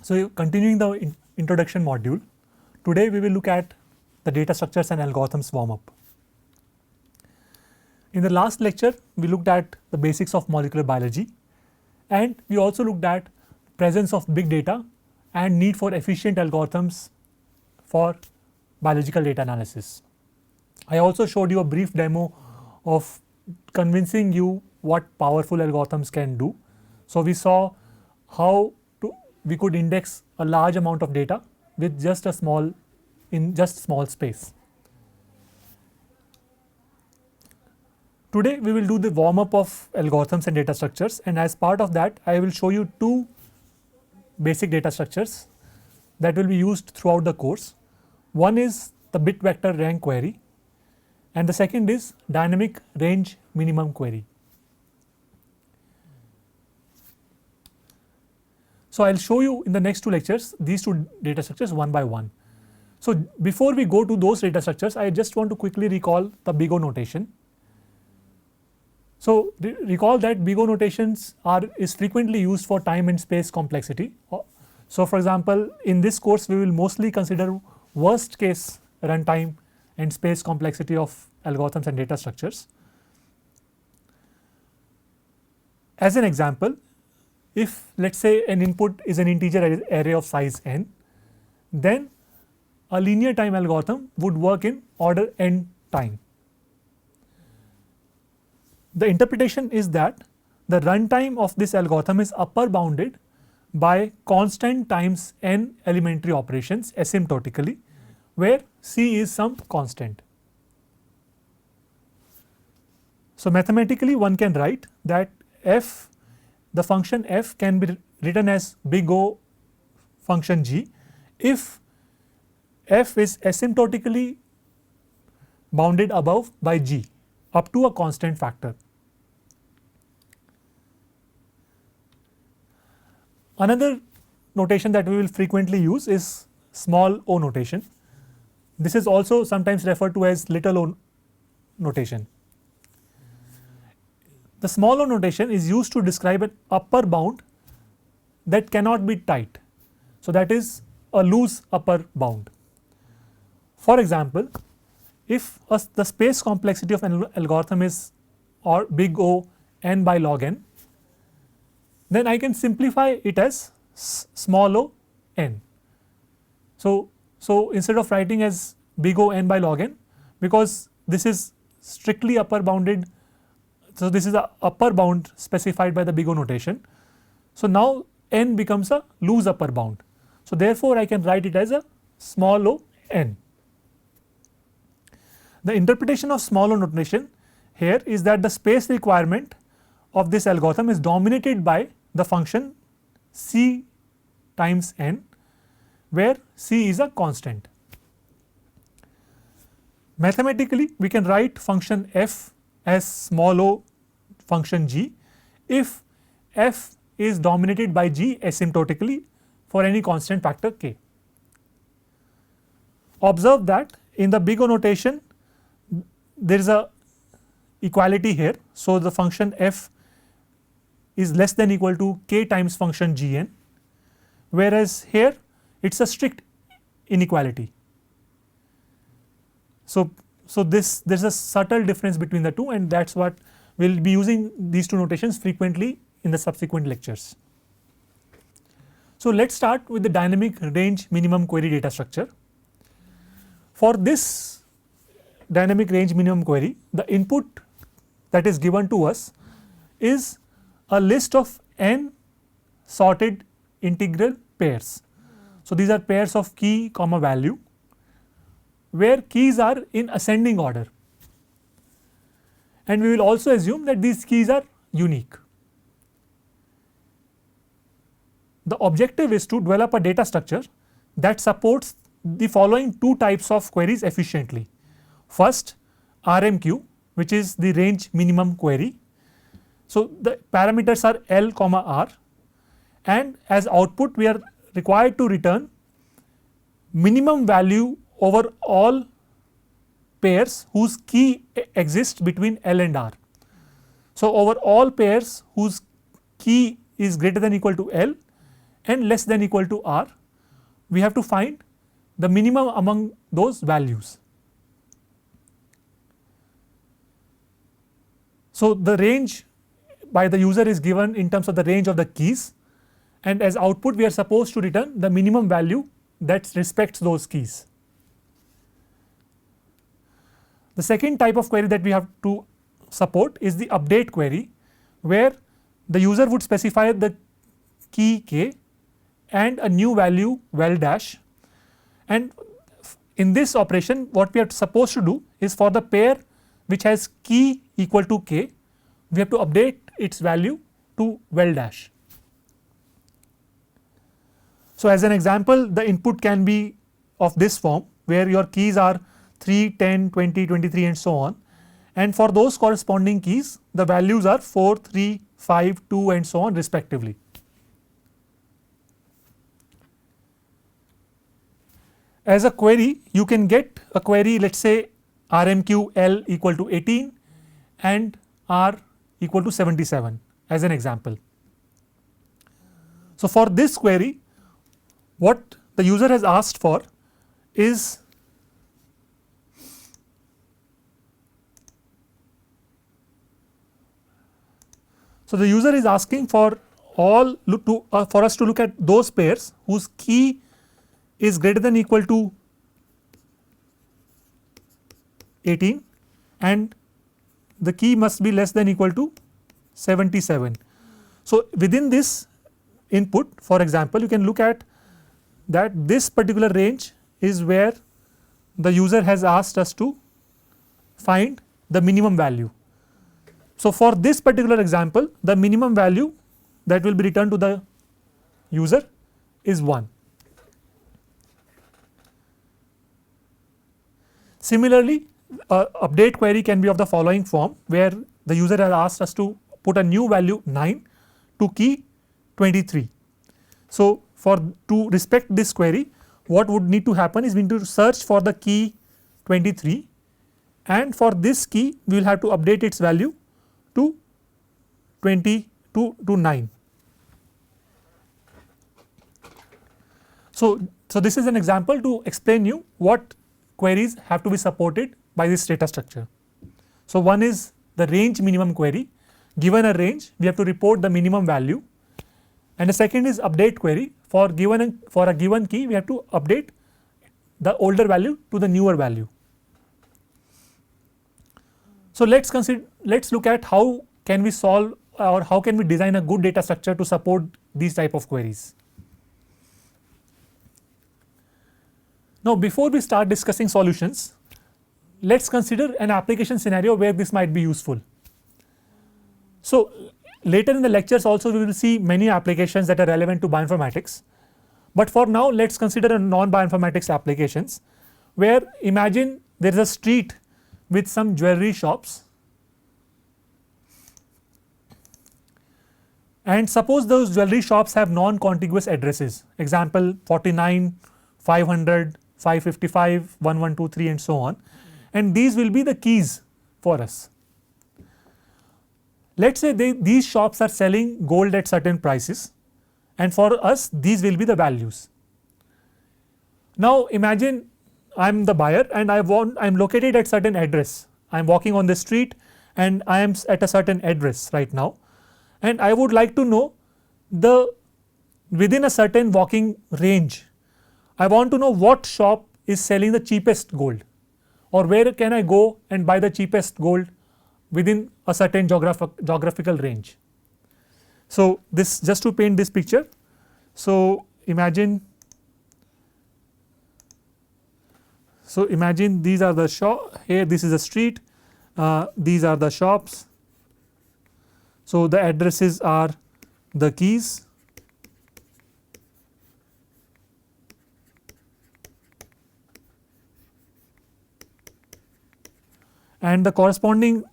So continuing the introduction module, today we will look at the data structures and algorithms warm up. In the last lecture, we looked at the basics of molecular biology, and we also looked at presence of big data and need for efficient algorithms for biological data analysis. I also showed you a brief demo of convincing you what powerful algorithms can do. So we saw how we could index a large amount of data with just a small space. Today we will do the warm up of algorithms and data structures, and as part of that I will show you two basic data structures that will be used throughout the course. One is the bit vector rank query and the second is dynamic range minimum query. So I will show you in the next two lectures these two data structures one by one. So before we go to those data structures, I just want to quickly recall the big O notation. So recall that big O notations is frequently used for time and space complexity. So for example, in this course we will mostly consider worst case runtime and space complexity of algorithms and data structures. As an example, if let us say an input is an integer array of size n, then a linear time algorithm would work in order n time. The interpretation is that the runtime of this algorithm is upper bounded by constant times n elementary operations asymptotically, where c is some constant. So mathematically one can write that the function f can be written as big O function g if f is asymptotically bounded above by g up to a constant factor. Another notation that we will frequently use is small o notation. This is also sometimes referred to as little o notation. The small o notation is used to describe an upper bound that cannot be tight. So that is a loose upper bound. For example, if the space complexity of an algorithm is or big O n by log n, then I can simplify it as small o n. So instead of writing as big O n by log n, because this is strictly upper bounded, so this is the upper bound specified by the big O notation. So now n becomes a loose upper bound. So therefore I can write it as a small o n. The interpretation of small o notation here is that the space requirement of this algorithm is dominated by the function c times n, where c is a constant. Mathematically we can write function f as small o function g if f is dominated by g asymptotically for any constant factor k. Observe that in the big O notation there is a equality here. So the function f is less than equal to k times function gn, whereas here it is a strict inequality. So there is a subtle difference between the two, and that is what we will be using these two notations frequently in the subsequent lectures. So let us start with the dynamic range minimum query data structure. For this dynamic range minimum query, the input that is given to us is a list of n sorted integral pairs. So these are pairs of key comma value, where keys are in ascending order, and we will also assume that these keys are unique. The objective is to develop a data structure that supports the following two types of queries efficiently. First, RMQ, which is the range minimum query. So the parameters are L comma R, and as output we are required to return minimum value over all pairs whose key exists between L and R. So over all pairs whose key is greater than equal to L, and less than equal to R, we have to find the minimum among those values. So the range by the user is given in terms of the range of the keys, and as output we are supposed to return the minimum value that respects those keys. The second type of query that we have to support is the update query, where the user would specify the key k and a new value val dash, and in this operation what we are supposed to do is for the pair which has key equal to k, we have to update its value to val dash. So as an example, the input can be of this form, where your keys are 3, 10, 20, 23 and so on, and for those corresponding keys the values are 4, 3, 5, 2 and so on respectively. As a query, you can get a query, let us say RMQ L equal to 18 and R equal to 77 as an example. So for this query, what the user has asked for is the user is asking for all for us to look at those pairs whose key is greater than equal to 18 and the key must be less than equal to 77. So within this input, for example, you can look at that this particular range is where the user has asked us to find the minimum value. So for this particular example, the minimum value that will be returned to the user is 1. Similarly, update query can be of the following form, where the user has asked us to put a new value 9 to key 23. So to respect this query, what would need to happen is we need to search for the key 23, and for this key we will have to update its value to 9. So this is an example to explain you what queries have to be supported by this data structure. So one is the range minimum query. Given a range, we have to report the minimum value, and the second is update query. For a given key, we have to update the older value to the newer value. So let's look at how can we solve or how can we design a good data structure to support these type of queries. Now before we start discussing solutions, let's consider an application scenario where this might be useful. So later in the lectures also we will see many applications that are relevant to bioinformatics, but for now let's consider a non-bioinformatics applications, where imagine there is a street with some jewelry shops, and suppose those jewelry shops have non-contiguous addresses, example 49, 500, 555, 1123 and so on, and these will be the keys for us. Let us say these shops are selling gold at certain prices, and for us these will be the values. Now imagine I am the buyer and I am located at certain address. I am walking on the street and I am at a certain address right now, and I would like to know within a certain walking range, I want to know what shop is selling the cheapest gold, or where can I go and buy the cheapest gold within a certain geographical range. So this, just to paint this picture, so imagine these are the shop, here this is a street, these are the shops. So the addresses are the keys, and the corresponding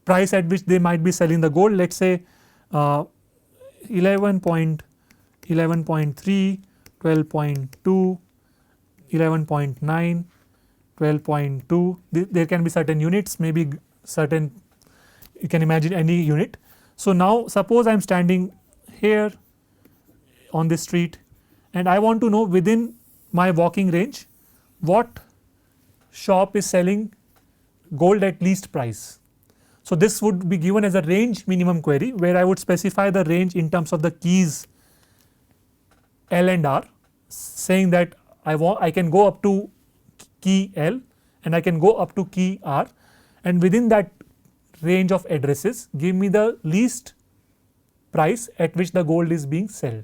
price at which they might be selling the gold, let us say 11.3, 12.2, 11.9, 12.2, there can be certain units, maybe certain, you can imagine any unit. So now suppose I am standing here on this street and I want to know within my walking range what shop is selling gold at least price. So, this would be given as a range minimum query, where I would specify the range in terms of the keys L and R, saying that I can go up to key L and I can go up to key R, and within that range of addresses give me the least price at which the gold is being sold.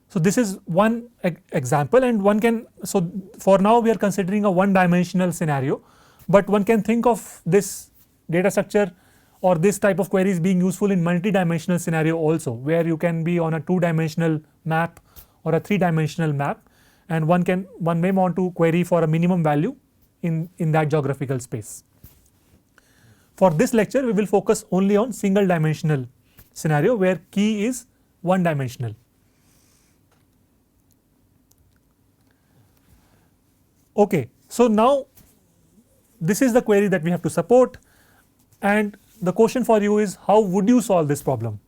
So, this is one example, and one can, so for now we are considering a one dimensional scenario, but one can think of this data structure or this type of queries being useful in multi-dimensional scenario also, where you can be on a 2-dimensional map or a 3-dimensional map, and one may want to query for a minimum value in that geographical space. For this lecture we will focus only on single dimensional scenario where key is 1-dimensional. Okay, so now this is the query that we have to support, and the question for you is, how would you solve this problem?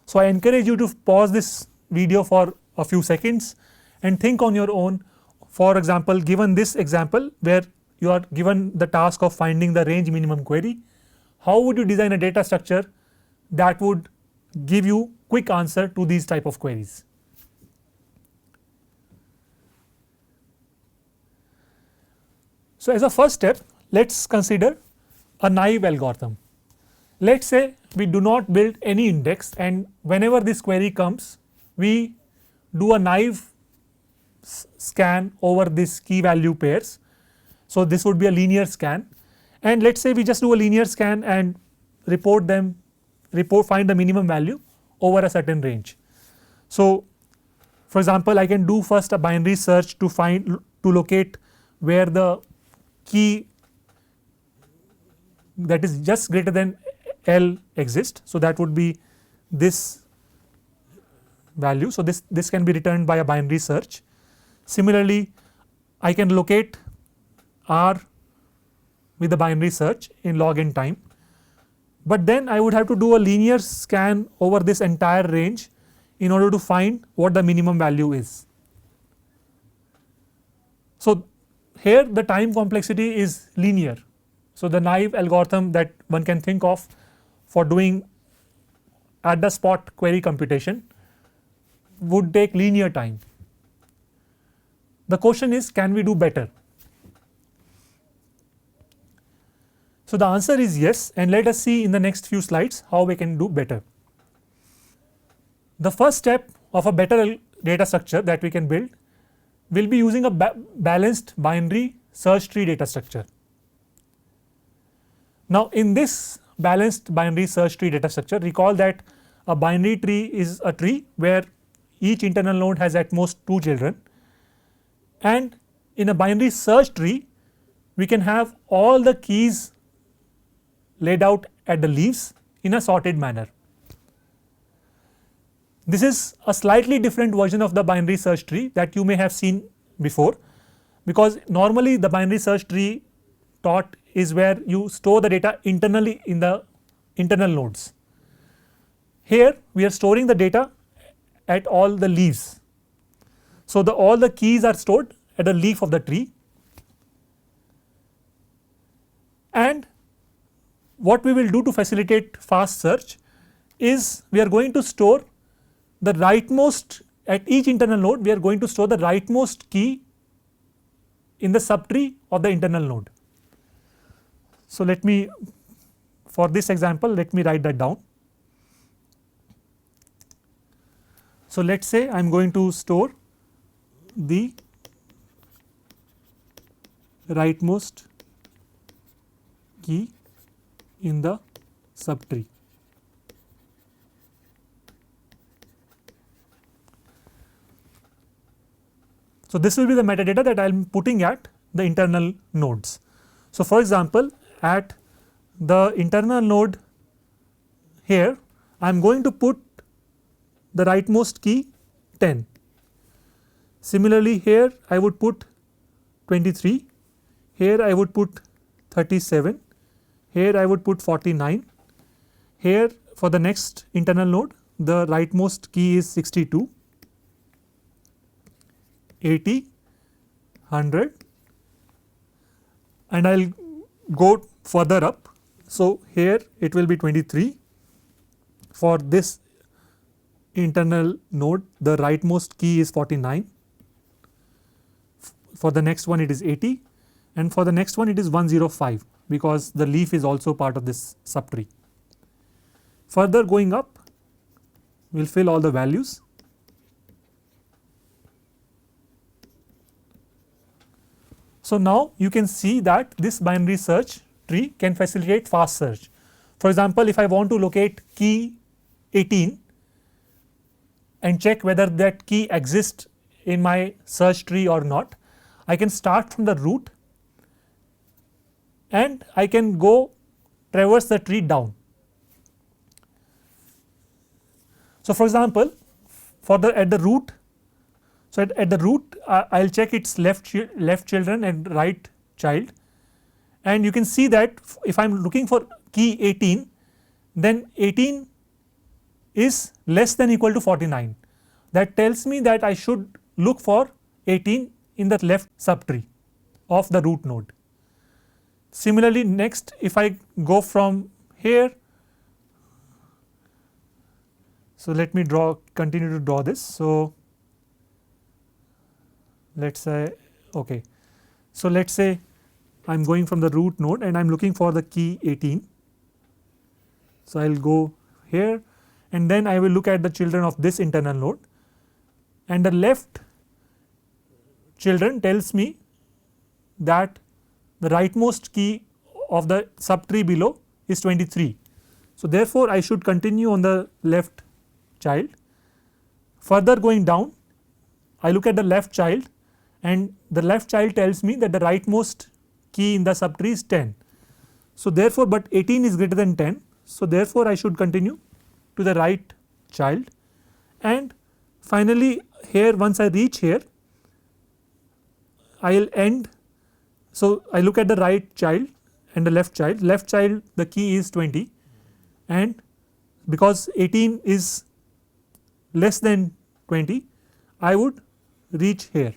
So, I encourage you to pause this video for a few seconds and think on your own. For example, given this example where you are given the task of finding the range minimum query, how would you design a data structure that would give you quick answer to these type of queries? So, as a first step, let us consider a naive algorithm. Let us say we do not build any index, and whenever this query comes we do a naive scan over this key value pairs. So, this would be a linear scan, and let us say we just do a linear scan and find the minimum value over a certain range. So, for example, I can do first a binary search to locate where the key that is just greater than L exists. So, that would be this value. So, this can be returned by a binary search. Similarly, I can locate R with the binary search in log n time, but then I would have to do a linear scan over this entire range in order to find what the minimum value is. So, here the time complexity is linear. So, the naive algorithm that one can think of for doing at the spot query computation would take linear time. The question is, can we do better? So, the answer is yes, and let us see in the next few slides how we can do better. The first step of a better data structure that we can build will be using a balanced binary search tree data structure. Now, in this balanced binary search tree data structure, recall that a binary tree is a tree where each internal node has at most 2 children, and in a binary search tree we can have all the keys laid out at the leaves in a sorted manner. This is a slightly different version of the binary search tree that you may have seen before, because normally the binary search tree thought is where you store the data internally in the internal nodes. Here we are storing the data at all the leaves. So, all the keys are stored at a leaf of the tree, and what we will do to facilitate fast search is we are going to store the rightmost at each internal node. We are going to store the rightmost key in the subtree of the internal node. So, let me, for this example, let me write that down. So, let us say I am going to store the rightmost key in the subtree. So, this will be the metadata that I am putting at the internal nodes. So, for example, at the internal node here I am going to put the rightmost key 10. Similarly, here I would put 23, here I would put 37, here I would put 49, here for the next internal node the rightmost key is 62, 80, 100, and I will go further up. So, here it will be 23. For this internal node, the rightmost key is 49. For the next one it is 80, and for the next one it is 105, because the leaf is also part of this subtree. Further going up, we will fill all the values. So, now you can see that this binary search tree can facilitate fast search. For example, if I want to locate key 18 and check whether that key exists in my search tree or not, I can start from the root and I can go traverse the tree down. So, for example, for the at the root, so at the root I will check its left children and right child, and you can see that if I am looking for key 18, then 18 is less than equal to 49. That tells me that I should look for 18 in the left subtree of the root node. Similarly, next if I go from here, so let me continue to draw this. So, let us say okay. So, let us say I am going from the root node and I am looking for the key 18. So, I will go here and then I will look at the children of this internal node, and the left children tells me that the rightmost key of the subtree below is 23. So, therefore, I should continue on the left child. Further going down, I look at the left child and the left child tells me that the rightmost key in the subtree is 10. So, therefore, but 18 is greater than 10. So, therefore, I should continue to the right child, and finally, here once I reach here I will end. So, I look at the right child and the left child. Left child the key is 20, and because 18 is less than 20 I would reach here.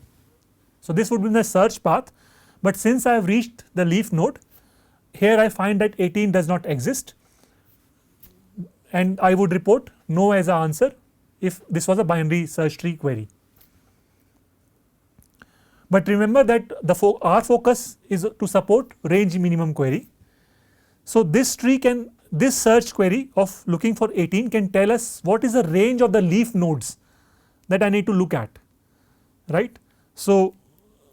So, this would be the search path, but since I have reached the leaf node, here I find that 18 does not exist, and I would report no as a answer if this was a binary search tree query. But remember that our focus is to support range minimum query. So, this search query of looking for 18 can tell us what is the range of the leaf nodes that I need to look at, right. So,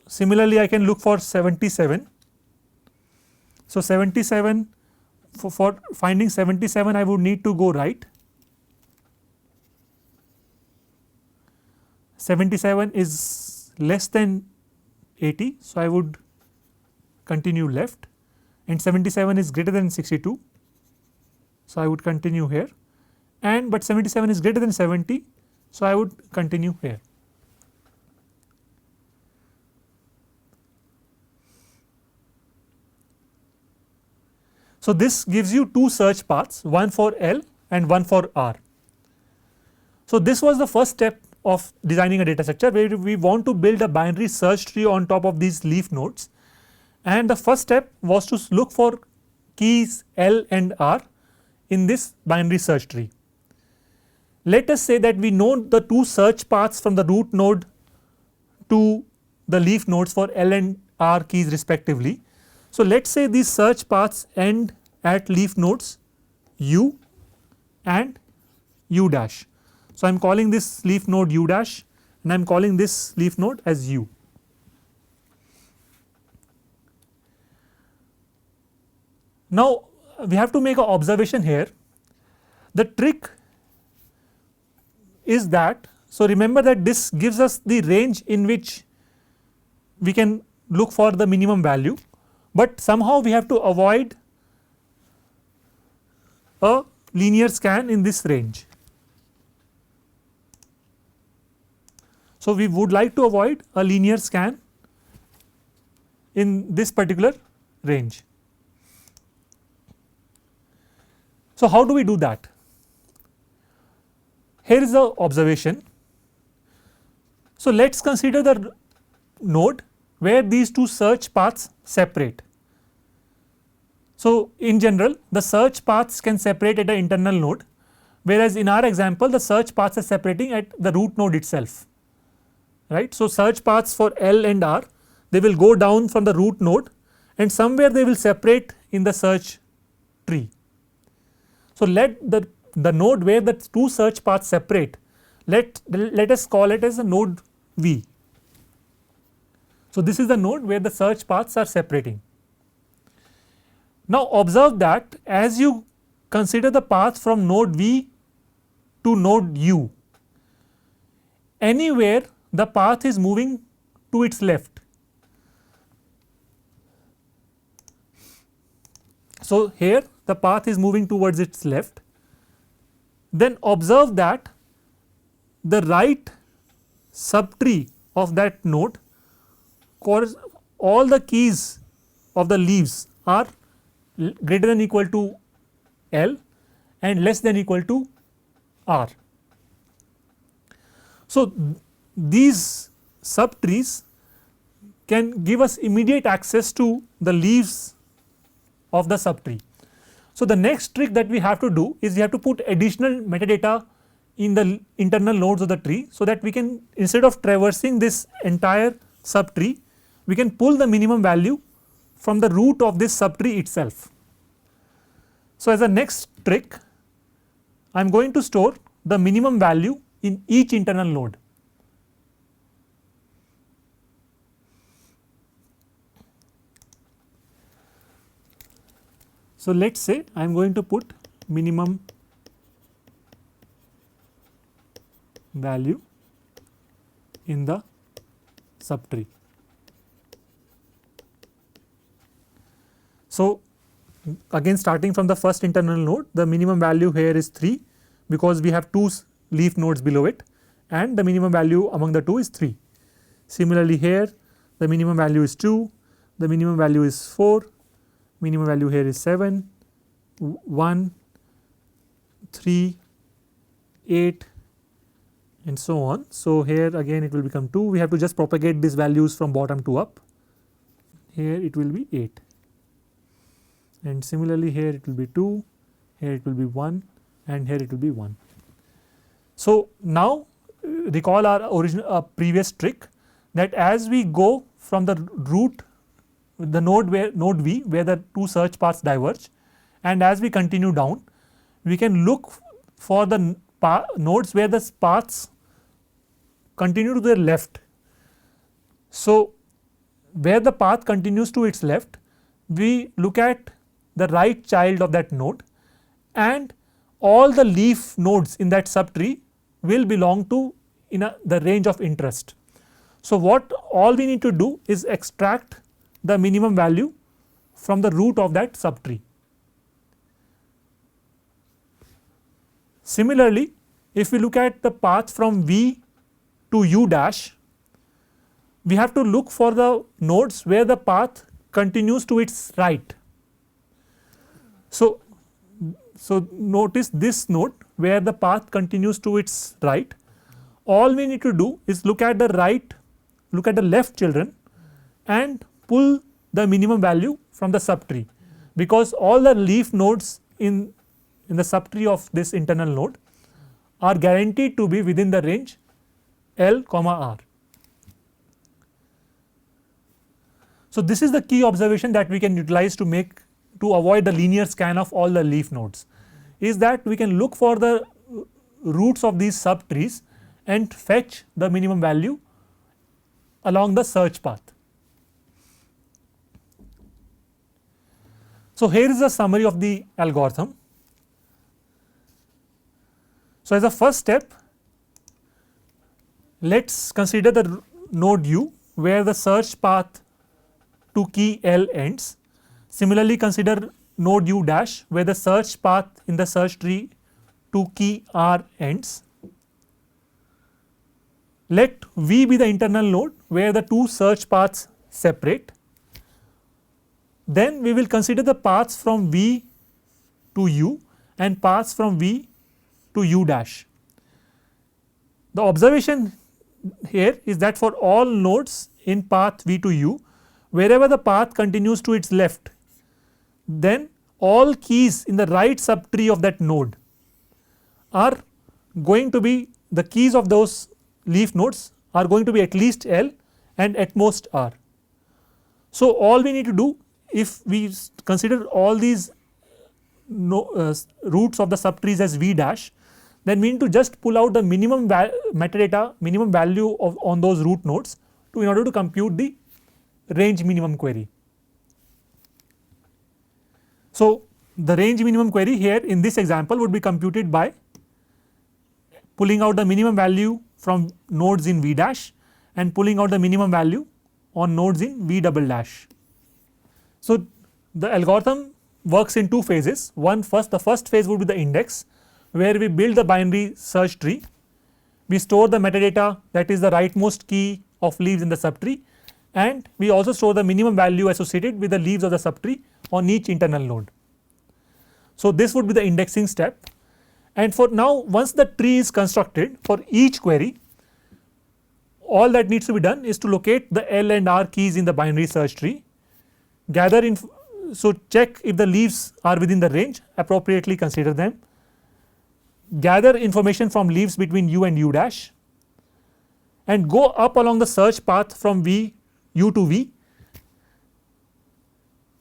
similarly I can look for 77. So, 77, for finding 77 I would need to go right. 77 is less than 80, so I would continue left, and 77 is greater than 62, so I would continue here, and but 77 is greater than 70, so I would continue here. So, this gives you two search paths, one for L and one for R. So, this was the first step of designing a data structure, where we want to build a binary search tree on top of these leaf nodes, and the first step was to look for keys L and R in this binary search tree. Let us say that we know the two search paths from the root node to the leaf nodes for L and R keys respectively. So, let us say these search paths end at leaf nodes U and U dash. So, I am calling this leaf node U dash and I am calling this leaf node as U. Now, we have to make an observation here. The trick is that, so remember that this gives us the range in which we can look for the minimum value, but somehow we have to avoid a linear scan in this range. So, we would like to avoid a linear scan in this particular range. So, how do we do that? here is the observation. So, let us consider the node where these two search paths separate. So, in general the search paths can separate at the internal node, whereas in our example the search paths are separating at the root node itself, right. So, search paths for L and R, they will go down from the root node and somewhere they will separate in the search tree. So, let the node where the two search paths separate, let us call it as a node V. So, this is the node where the search paths are separating. Now, observe that as you consider the path from node V to node U, anywhere the path is moving to its left. So, here the path is moving towards its left, then observe that the right subtree of that node, all the keys of the leaves are greater than equal to L and less than equal to R. So, these subtrees can give us immediate access to the leaves of the subtree. So, the next trick that we have to do is we have to put additional metadata in the internal nodes of the tree, so that we can, instead of traversing this entire subtree, we can pull the minimum value from the root of this subtree itself. So, as a next trick I am going to store the minimum value in each internal node. So, let us say I am going to put minimum value in the subtree. So, again starting from the first internal node, the minimum value here is 3 because we have two leaf nodes below it and the minimum value among the two is 3. Similarly, here the minimum value is 2, the minimum value is 4, minimum value here is 7, 1, 3, 8 and so on. So, here again it will become 2, we have to just propagate these values from bottom to up, here it will be 8 and similarly here it will be 2, here it will be 1 and here it will be 1. So, now recall our original previous trick, that as we go from the root, the node V where the two search paths diverge, and as we continue down we can look for the nodes where the paths continue to their left. So, where the path continues to its left, we look at the right child of that node and all the leaf nodes in that subtree will belong to the range of interest. So, what all we need to do is extract the minimum value from the root of that subtree. Similarly, if we look at the path from V to U dash, we have to look for the nodes where the path continues to its right. So, notice this node where the path continues to its right, all we need to do is look at the left children and pull the minimum value from the subtree, because all the leaf nodes in the subtree of this internal node are guaranteed to be within the range L comma R. So, this is the key observation that we can utilize to avoid the linear scan of all the leaf nodes, is that we can look for the roots of these subtrees and fetch the minimum value along the search path. So, here is a summary of the algorithm. So, as a first step, let us consider the node U where the search path to key L ends. Similarly, consider node U dash where the search path in the search tree to key R ends. Let V be the internal node where the two search paths separate. Then we will consider the paths from V to U and paths from V to U dash. The observation here is that for all nodes in path V to U, wherever the path continues to its left, then all keys in the right subtree of that node are going to be, the keys of those leaf nodes are going to be at least L and at most R. So, all we need to do, if we consider all these roots of the subtrees as V dash, then we need to just pull out the minimum metadata, minimum value of on those root nodes in order to compute the range minimum query. So, the range minimum query here in this example would be computed by pulling out the minimum value from nodes in V dash and pulling out the minimum value on nodes in V double dash. So, the algorithm works in two phases. The first phase would be the index, where we build the binary search tree. We store the metadata, that is the rightmost key of leaves in the subtree, and we also store the minimum value associated with the leaves of the subtree on each internal node. So, this would be the indexing step, and for now, once the tree is constructed for each query, all that needs to be done is to locate the L and R keys in the binary search tree, so check if the leaves are within the range, appropriately consider them, gather information from leaves between U and U dash, and go up along the search path from U to V,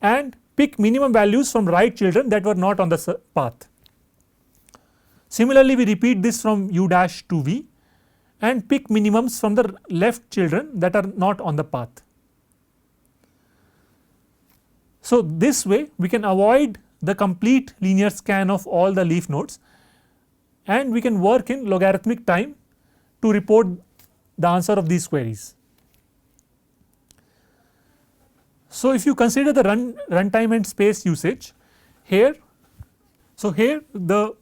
and pick minimum values from right children that were not on the path. Similarly, we repeat this from U dash to V and pick minimums from the left children that are not on the path. So, this way we can avoid the complete linear scan of all the leaf nodes, and we can work in logarithmic time to report the answer of these queries. So, if you consider the runtime and space usage here, so here the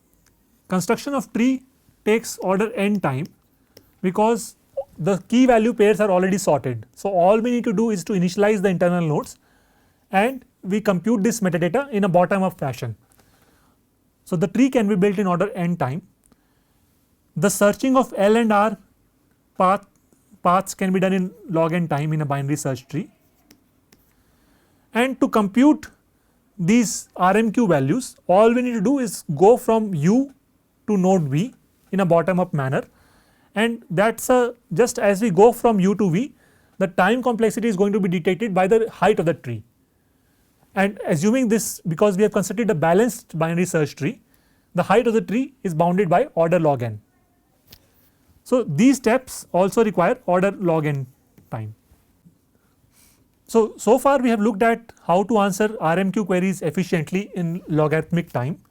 construction of tree takes order n time, because the key value pairs are already sorted. So, all we need to do is to initialize the internal nodes and we compute this metadata in a bottom up fashion. So, the tree can be built in order n time. The searching of L and R paths can be done in log n time in a binary search tree, and to compute these RMQ values, all we need to do is go from U to node V in a bottom up manner, and that is just as we go from U to V, the time complexity is going to be dictated by the height of the tree, and assuming this, because we have constructed a balanced binary search tree, the height of the tree is bounded by order log n. So, these steps also require order log n time. So far we have looked at how to answer RMQ queries efficiently in logarithmic time.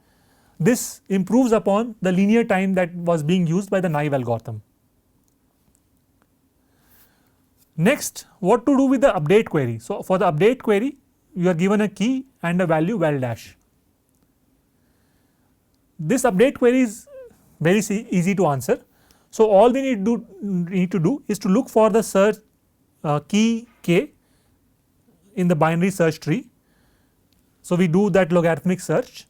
This improves upon the linear time that was being used by the naive algorithm. Next, what to do with the update query? So, for the update query, you are given a key and a value val dash. This update query is very easy to answer. So, all we need to do is to look for the search key k in the binary search tree. So, we do that logarithmic search,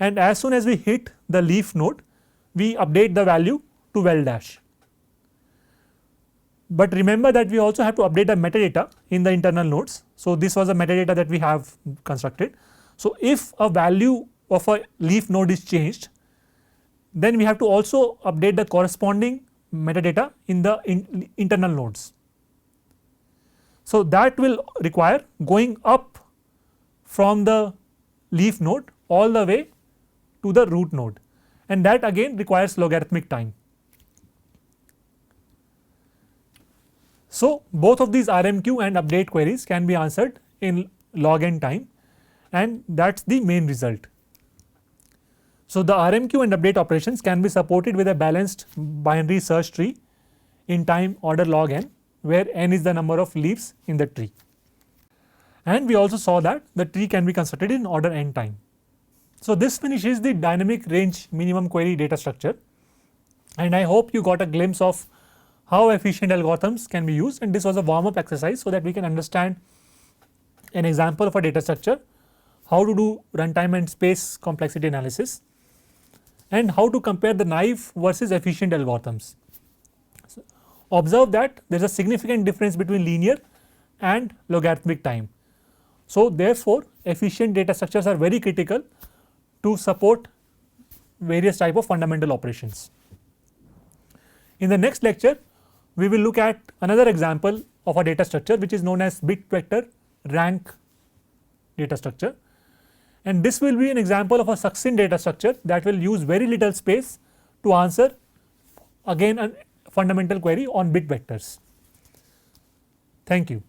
and as soon as we hit the leaf node, we update the value to val dash. But remember that we also have to update the metadata in the internal nodes. So, this was a metadata that we have constructed. So, if a value of a leaf node is changed, then we have to also update the corresponding metadata in the internal nodes. So, that will require going up from the leaf node all the way to the root node, and that again requires logarithmic time. So, both of these RMQ and update queries can be answered in log n time, and that is the main result. So, the RMQ and update operations can be supported with a balanced binary search tree in time order log n, where n is the number of leaves in the tree. And we also saw that the tree can be constructed in order n time. So, this finishes the dynamic range minimum query data structure, and I hope you got a glimpse of how efficient algorithms can be used, and this was a warm up exercise so that we can understand an example of a data structure, how to do runtime and space complexity analysis, and how to compare the naive versus efficient algorithms. Observe that there is a significant difference between linear and logarithmic time. So, therefore, efficient data structures are very critical to support various type of fundamental operations. In the next lecture, we will look at another example of a data structure which is known as bit vector rank data structure, and this will be an example of a succinct data structure that will use very little space to answer again a fundamental query on bit vectors. Thank you.